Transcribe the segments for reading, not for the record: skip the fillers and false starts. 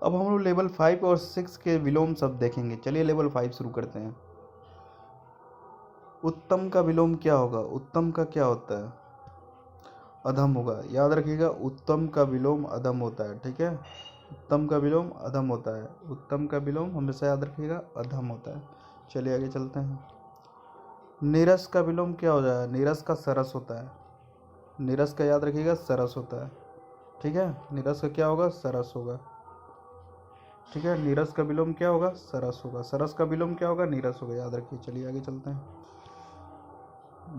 अब हम लोग लेवल 5 और 6 के विलोम शब्द देखेंगे। चलिए लेवल 5 शुरू करते हैं। उत्तम का विलोम क्या होगा? उत्तम का क्या होता है? अधम होगा। याद रखिएगा, उत्तम का विलोम अधम होता है। ठीक है, उत्तम का विलोम अधम होता है। उत्तम का विलोम हमेशा याद रखिएगा अधम होता है। चलिए आगे चलते हैं। नीरस का विलोम क्या हो जाएगा? नीरस का सरस होता है। नीरस का याद रखिएगा सरस होता है। ठीक है, नीरस का क्या होगा? सरस होगा। ठीक है, नीरस का विलोम क्या होगा? सरस होगा। सरस का विलोम क्या होगा? नीरस होगा। याद रखिए। चलिए आगे चलते हैं।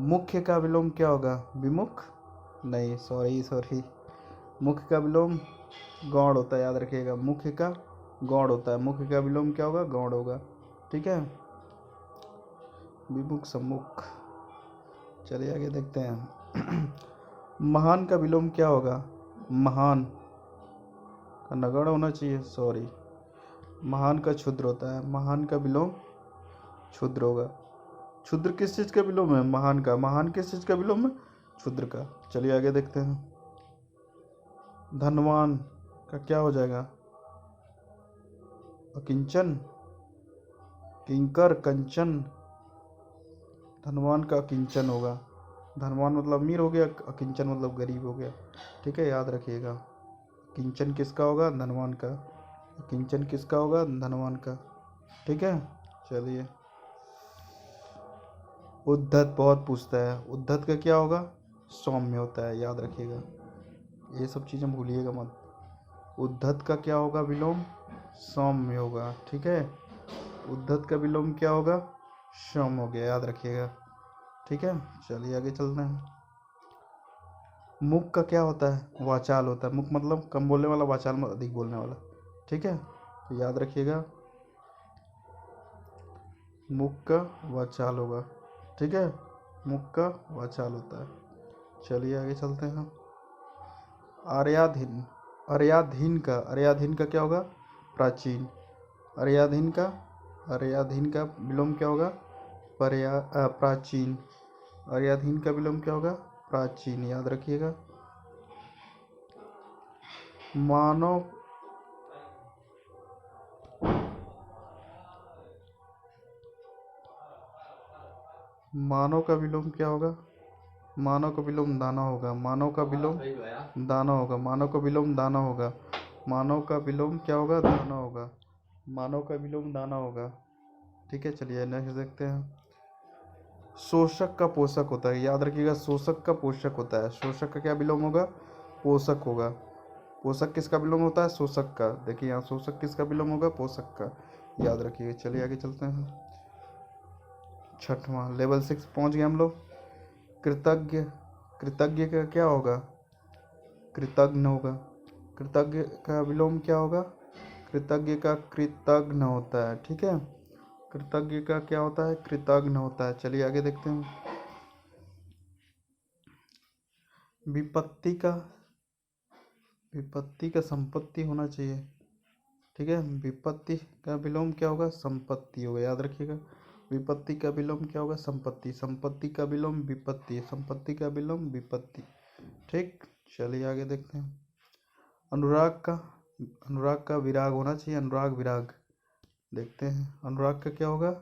मुख्य का विलोम क्या होगा? विमुख? नहीं, सॉरी सॉरी। मुख्य का विलोम गौड़ होता है। याद रखिएगा, मुख्य का गौड़ होता है। मुख्य का विलोम क्या होगा? गौड़ होगा। ठीक है, विमुख सम्मुख। चलिए आगे देखते हैं। महान का विलोम क्या होगा? महान का नगड़ होना चाहिए, सॉरी। महान का क्षुद्र होता है। महान का विलोम क्षुद्र होगा। क्षुद्र किस चीज का विलोम है? महान का। महान किस चीज का विलोम है? क्षुद्र का। चलिए आगे देखते हैं। धनवान का क्या हो जाएगा? अकिंचन, किंकर, कंचन। धनवान का अकिंचन होगा। धनवान मतलब अमीर हो गया, अकिंचन मतलब गरीब हो गया। ठीक है, याद रखिएगा। किंचन किसका होगा? धनवान का। किंचन किसका होगा? धनवान का। ठीक है, चलिए। उद्धत बहुत पूछता है। उद्धत का क्या होगा? सौम्य होता है। याद रखिएगा, ये सब चीज़ें भूलिएगा मत। उद्धत का क्या होगा विलोम? सौम्य होगा। ठीक है, उद्धत का विलोम क्या होगा? सौम्य हो गया। याद रखिएगा। ठीक है, चलिए आगे चलते हैं। मुख का क्या होता है? वाचाल होता है। मुख मतलब कम बोलने वाला, वाचाल मतलब अधिक बोलने वाला। ठीक है, तो याद रखिएगा, मुख का वाचाल होगा। ठीक है, मुख का वाचाल होता है। चलिए आगे चलते हैं। आर्याधीन। अर्याधीन का क्या होगा? प्राचीन। अर्याधीन का विलोम क्या होगा? प्राचीन। अर्याधीन का विलोम क्या होगा? प्राचीन। याद रखिएगा। मानव मानव का विलोम क्या होगा? मानव का विलोम दाना होगा। मानव का विलोम दाना होगा। मानव का विलोम दाना होगा। मानव का विलोम क्या होगा? दाना होगा। मानव का विलोम दाना होगा। ठीक है, चलिए नेक्स्ट देखते हैं। शोषक का पोषक होता है। याद रखिएगा, शोषक का पोषक होता है। शोषक का क्या विलोम होगा? पोषक होगा। पोषक किसका विलोम होता है? शोषक का। देखिए यहाँ, शोषक किसका विलोम होगा? पोषक का। याद रखिएगा। चलिए आगे चलते हैं। छठवां, लेवल 6 पहुंच गए हम लोग। कृतज्ञ। कृतज्ञ का क्या होगा? कृतज्ञ होगा। कृतज्ञ का विलोम क्या होगा? कृतज्ञ का कृतज्ञ होता है। ठीक है, कृतज्ञ का क्या होता है? कृतज्ञ होता है। चलिए आगे देखते हैं। विपत्ति का विपत्ति का संपत्ति होना चाहिए। ठीक है, विपत्ति का विलोम क्या होगा? संपत्ति होगा। याद रखिएगा, विपत्ति का विलोम क्या होगा? संपत्ति। संपत्ति का विलोम विपत्ति। संपत्ति का विलोम विपत्ति। ठीक, चलिए आगे देखते हैं। अनुराग का विराग होना चाहिए। अनुराग विराग। देखते हैं, अनुराग का क्या होगा?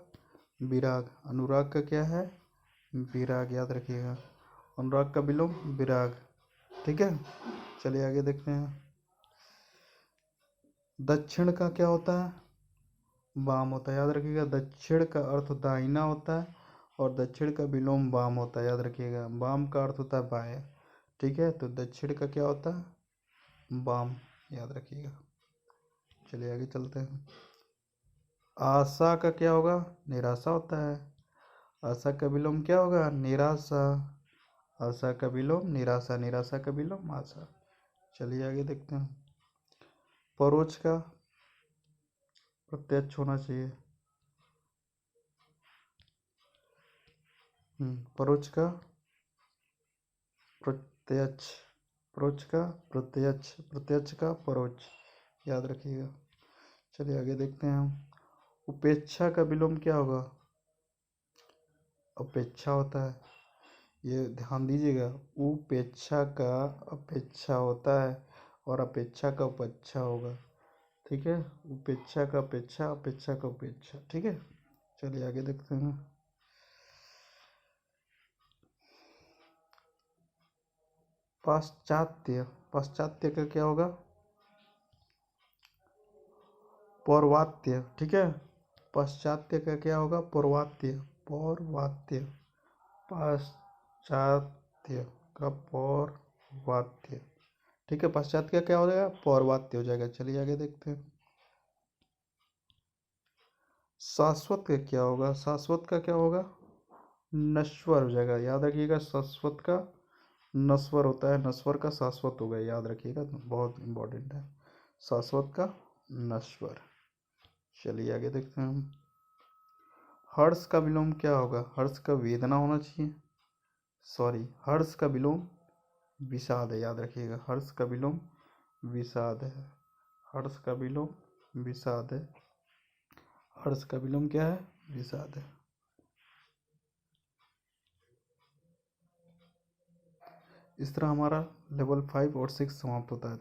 विराग। अनुराग का क्या है? विराग। याद रखिएगा, अनुराग का विलोम विराग। ठीक है, चलिए आगे देखते हैं। दक्षिण का क्या होता है? वाम होता है। याद रखिएगा, दक्षिण का अर्थ दाहिना होता है और दक्षिण का विलोम वाम होता है। याद रखिएगा, वाम का अर्थ होता है बाएं। ठीक है, तो दक्षिण का क्या होता है? वाम। याद रखिएगा। चलिए आगे चलते हैं। आशा का क्या होगा? निराशा होता है। आशा का विलोम क्या होगा? निराशा। आशा का विलोम निराशा। निराशा का विलोम आशा। चलिए आगे देखते हैं। परोक्ष का प्रत्यक्ष होना चाहिए। परोक्ष का प्रत्यक्ष। परोक्ष का प्रत्यक्ष। प्रत्यक्ष का परोक्ष। याद रखिएगा। चलिए आगे देखते हैं हम। उपेक्षा का विलोम क्या होगा? अपेक्षा होता है। ये ध्यान दीजिएगा, उपेक्षा का अपेक्षा होता है और अपेक्षा का उपेक्षा होगा। ठीक है, उपेक्षा का अपेक्षा, अपेक्षा का उपेक्षा। ठीक है, चलिए आगे देखते हैं। पाश्चात्य, पाश्चात्य का क्या होगा? पौर्वात्य। ठीक है, पाश्चात्य का क्या होगा? पौर्वात्य, पौर्वात्य, पाश्चात्य का पौर्वात्य। ठीक है, पाश्चात्य का क्या हो जाएगा? पौर्वात्य हो जाएगा। चलिए आगे देखते हैं। शाश्वत का क्या होगा? शाश्वत का क्या होगा? नश्वर हो जाएगा। याद रखिएगा, शाश्वत का नश्वर होता है, नश्वर का शाश्वत होगा। याद रखिएगा, तो बहुत इंपॉर्टेंट है। शाश्वत का नश्वर। चलिए आगे देखते हैं हम। हर्ष का विलोम क्या होगा? हर्ष का वेदना होना चाहिए। सॉरी, हर्ष का विलोम विषाद है। याद रखिएगा, हर्ष का विलोम विषाद है। हर्ष का विलोम विषाद है। हर्ष का विलोम क्या है? विषाद है। इस तरह हमारा लेवल 5 और 6 समाप्त होता है।